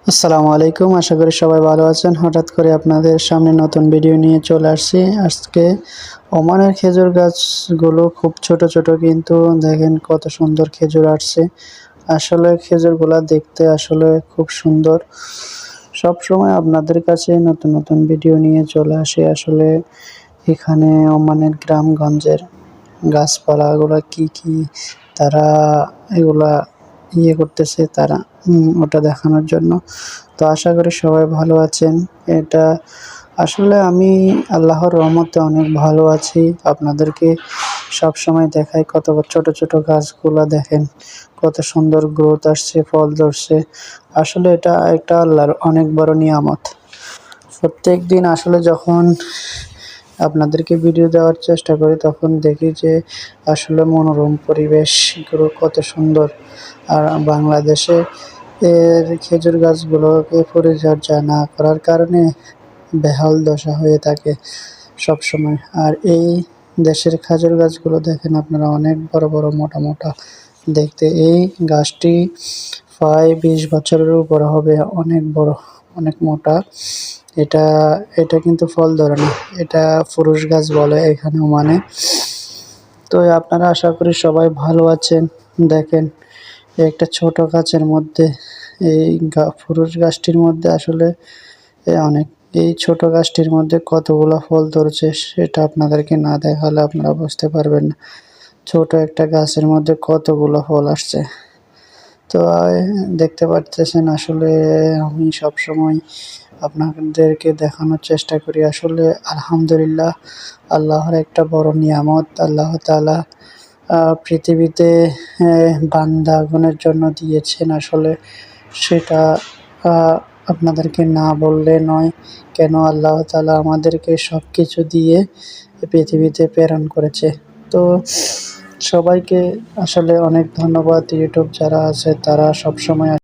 আসসালামু আলাইকুম। আশা করি সবাই ভালো আছেন। হঠাৎ করে আপনাদের সামনে নতুন ভিডিও নিয়ে চলে আসছি। আজকে ওমানের খেজুর গাছগুলো খুব ছোট, ছোট কিন্তু দেখেন কত সুন্দর খেজুর আসছে। আসলে খেজুরগুলা দেখতে আসলে খুব সুন্দর। সবসময় আপনাদের কাছে নতুন, নতুন ভিডিও নিয়ে চলে আসি। আসলে এখানে ওমানের গ্রামগঞ্জের গাছপালাগুলা কি তারা এগুলা করতেছে তারা ওটা দেখানোর জন্য। তো আশা করি সবাই ভালো আছেন। এটা আসলে আমি আল্লাহর রহমতে অনেক ভালো আছি। আপনাদেরকে সবসময় দেখাই কত ছোট, ছোট গাছগুলা দেখেন কত সুন্দর গ্রোথ আসছে, ফল ধরছে। আসলে এটা একটা আল্লাহর অনেক বড় নিয়ামত। প্রত্যেকদিন আসলে যখন আপনাদেরকে ভিডিও দেওয়ার চেষ্টা করি তখন দেখি যে আসলে মনোরম পরিবেশগুলো কত সুন্দর। আর বাংলাদেশে এর খেজুর গাছগুলোকে পরিচর্যা না করার কারণে বেহাল দশা হয়ে থাকে সবসময়। আর এই দেশের খেজুর গাছগুলো দেখেন আপনারা অনেক বড় বড় মোটা মোটা দেখতে। এই গাছটি প্রায় 20 বছরের উপর হবে, অনেক বড়, অনেক মোটা। এটা এটা কিন্তু ফল ধরে না, এটা ফুরুষ গাছ বলে এখানে ওমানে। তো আপনারা আশা করি সবাই ভালো আছেন। দেখেন একটা ছোট গাছের মধ্যে এই ফুরুষ গাছটির মধ্যে আসলে অনেক এই ছোট গাছটির মধ্যে কতগুলো ফল ধরেছে সেটা আপনাদেরকে না দেখালে আপনারা বুঝতে পারবেন না। ছোট একটা গাছের মধ্যে কতগুলো ফল আসছে। তো দেখতে পারতেছেন আসলে আমি সবসময় আপনাদেরকে দেখানোর চেষ্টা করি। আসলে আলহামদুলিল্লাহ আল্লাহর একটা বড় নিয়ামত। আল্লাহ তাআলা পৃথিবীতে বান্দাগণের জন্য দিয়েছেন আসলে সেটা আপনাদেরকে না বললে নয়। কেন আল্লাহ তাআলা আমাদেরকে সবকিছু দিয়ে পৃথিবীতে প্রেরণ করেছে। তো সবাইকে আসলে অনেক ধন্যবাদ। ইউটিউব যারা আছে তারা সবসময়